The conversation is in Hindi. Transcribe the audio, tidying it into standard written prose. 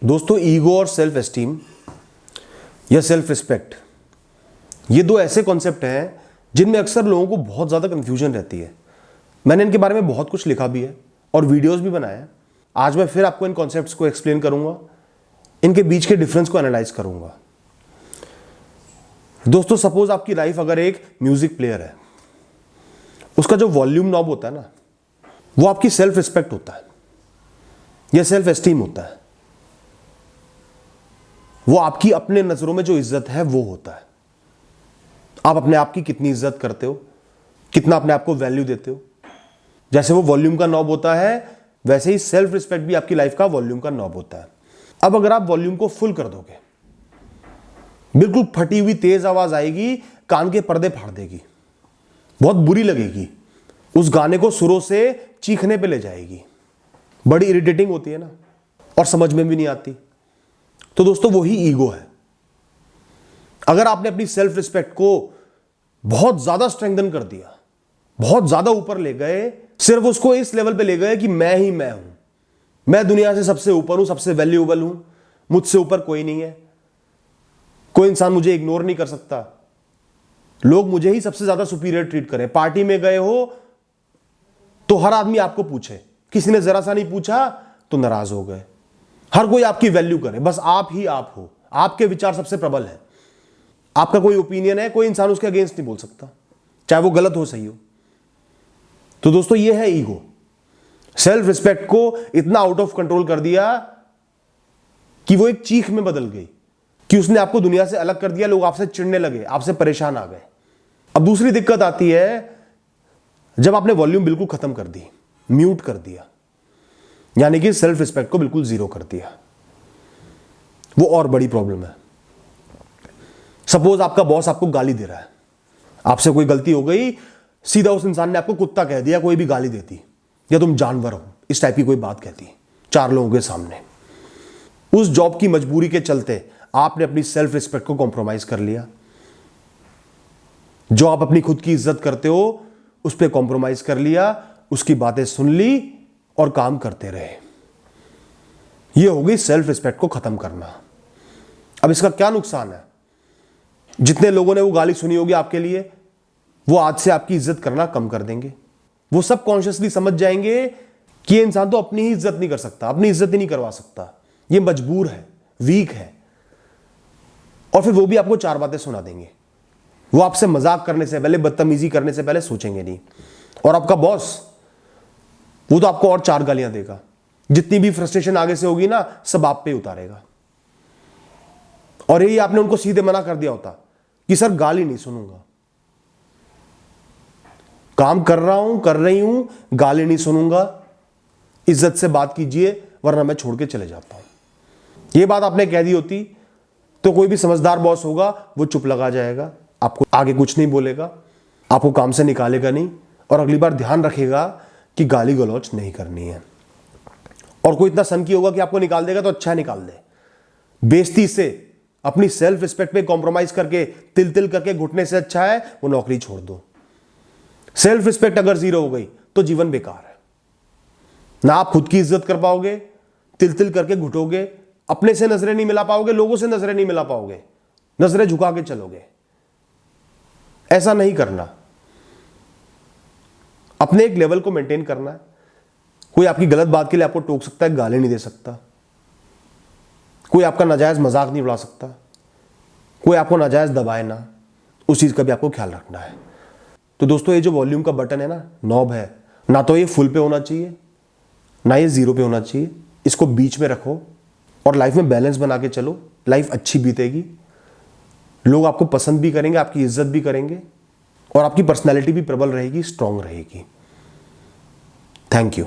दोस्तों, ईगो और सेल्फ एस्टीम या सेल्फ रिस्पेक्ट, ये दो ऐसे कॉन्सेप्ट हैं जिनमें अक्सर लोगों को बहुत ज़्यादा कन्फ्यूजन रहती है। मैंने इनके बारे में बहुत कुछ लिखा भी है और वीडियोस भी बनाए हैं। आज मैं फिर आपको इन कॉन्सेप्ट्स को एक्सप्लेन करूंगा, इनके बीच के डिफरेंस को एनालाइज करूंगा। दोस्तों, सपोज आपकी लाइफ अगर एक म्यूजिक प्लेयर है, उसका जो वॉल्यूम नॉब होता है ना, वो आपकी सेल्फ रिस्पेक्ट होता है या सेल्फ एस्टीम होता है। वो आपकी अपने नजरों में जो इज्जत है वो होता है। आप अपने आप की कितनी इज्जत करते हो, कितना अपने आप को वैल्यू देते हो। जैसे वो वॉल्यूम का नॉब होता है, वैसे ही सेल्फ रिस्पेक्ट भी आपकी लाइफ का वॉल्यूम का नॉब होता है। अब अगर आप वॉल्यूम को फुल कर दोगे, बिल्कुल फटी हुई तेज आवाज आएगी, कान के पर्दे फाड़ देगी, बहुत बुरी लगेगी, उस गाने को सुरों से चीखने पे ले जाएगी, बड़ी इरिटेटिंग होती है ना, और समझ में भी नहीं आती। तो दोस्तों, वही ईगो है। अगर आपने अपनी सेल्फ रिस्पेक्ट को बहुत ज्यादा स्ट्रेंथन कर दिया, बहुत ज्यादा ऊपर ले गए, सिर्फ उसको इस लेवल पे ले गए कि मैं ही मैं हूं, मैं दुनिया से सबसे ऊपर हूं, सबसे वैल्यूएबल हूं, मुझसे ऊपर कोई नहीं है, कोई इंसान मुझे इग्नोर नहीं कर सकता, लोग मुझे ही सबसे ज्यादा सुपीरियर ट्रीट करें। पार्टी में गए हो तो हर आदमी आपको पूछे, किसी ने जरा सा नहीं पूछा तो नाराज हो गए, हर कोई आपकी वैल्यू करे, बस आप ही आप हो, आपके विचार सबसे प्रबल है, आपका कोई ओपिनियन है, कोई इंसान उसके अगेंस्ट नहीं बोल सकता, चाहे वो गलत हो सही हो। तो दोस्तों, ये है ईगो। सेल्फ रिस्पेक्ट को इतना आउट ऑफ कंट्रोल कर दिया कि वो एक चीख में बदल गई, कि उसने आपको दुनिया से अलग कर दिया, लोग आपसे चिढ़ने लगे, आपसे परेशान आ गए। अब दूसरी दिक्कत आती है जब आपने वॉल्यूम बिल्कुल खत्म कर दी, म्यूट कर दिया, यानी कि सेल्फ रिस्पेक्ट को बिल्कुल जीरो कर दिया। वो और बड़ी प्रॉब्लम है। सपोज आपका बॉस आपको गाली दे रहा है, आपसे कोई गलती हो गई, सीधा उस इंसान ने आपको कुत्ता कह दिया, कोई भी गाली देती, या तुम जानवर हो, इस टाइप की कोई बात कहती 4 लोगों के सामने। उस जॉब की मजबूरी के चलते आपने अपनी सेल्फ रिस्पेक्ट को कॉम्प्रोमाइज कर लिया। जो आप अपनी खुद की इज्जत करते हो उस पर कॉम्प्रोमाइज कर लिया, उसकी बातें सुन ली और काम करते रहे। यह हो गई सेल्फ रिस्पेक्ट को खत्म करना। अब इसका क्या नुकसान है? जितने लोगों ने वो गाली सुनी होगी आपके लिए, वो आज से आपकी इज्जत करना कम कर देंगे। वो सब कॉन्शियसली समझ जाएंगे कि ये इंसान तो अपनी ही इज्जत नहीं कर सकता, अपनी इज्जत ही नहीं करवा सकता, ये मजबूर है, वीक है। और फिर वो भी आपको 4 बातें सुना देंगे। वो आपसे मजाक करने से पहले, बदतमीजी करने से पहले सोचेंगे नहीं। और आपका बॉस, वो तो आपको और 4 गालियां देगा। जितनी भी फ्रस्ट्रेशन आगे से होगी ना, सब आप पे उतारेगा। और यही आपने उनको सीधे मना कर दिया होता कि सर गाली नहीं सुनूंगा, काम कर रहा हूं, कर रही हूं, गाली नहीं सुनूंगा, इज्जत से बात कीजिए वरना मैं छोड़ के चले जाता हूं। यह बात आपने कह दी होती तो कोई भी समझदार बॉस होगा वो चुप लगा जाएगा, आपको आगे कुछ नहीं बोलेगा, आपको काम से निकालेगा नहीं, और अगली बार ध्यान रखेगा कि गाली गलौज नहीं करनी है। और कोई इतना सनकी होगा कि आपको निकाल देगा तो अच्छा निकाल दे। बेइज्जती से, अपनी सेल्फ रिस्पेक्ट पे कॉम्प्रोमाइज करके, तिल तिल करके घुटने से अच्छा है वो नौकरी छोड़ दो। सेल्फ रिस्पेक्ट अगर जीरो हो गई तो जीवन बेकार है। ना आप खुद की इज्जत कर पाओगे, तिल तिल करके घुटोगे, अपने से नजरें नहीं मिला पाओगे, लोगों से नजरें नहीं मिला पाओगे, नजरें झुका के चलोगे। ऐसा नहीं करना। अपने एक लेवल को मेंटेन करना है। कोई आपकी गलत बात के लिए आपको टोक सकता है, गाली नहीं दे सकता, कोई आपका नाजायज मजाक नहीं उड़ा सकता, कोई आपको नाजायज दबाए ना, उस चीज का भी आपको ख्याल रखना है। तो दोस्तों, ये जो वॉल्यूम का बटन है ना, नॉब है, ना तो ये फुल पे होना चाहिए, ना ये 0 पे होना चाहिए। इसको बीच में रखो और लाइफ में बैलेंस बना के चलो, लाइफ अच्छी बीतेगी, लोग आपको पसंद भी करेंगे, आपकी इज्जत भी करेंगे, और आपकी पर्सनैलिटी भी प्रबल रहेगी, स्ट्रांग रहेगी। Thank you.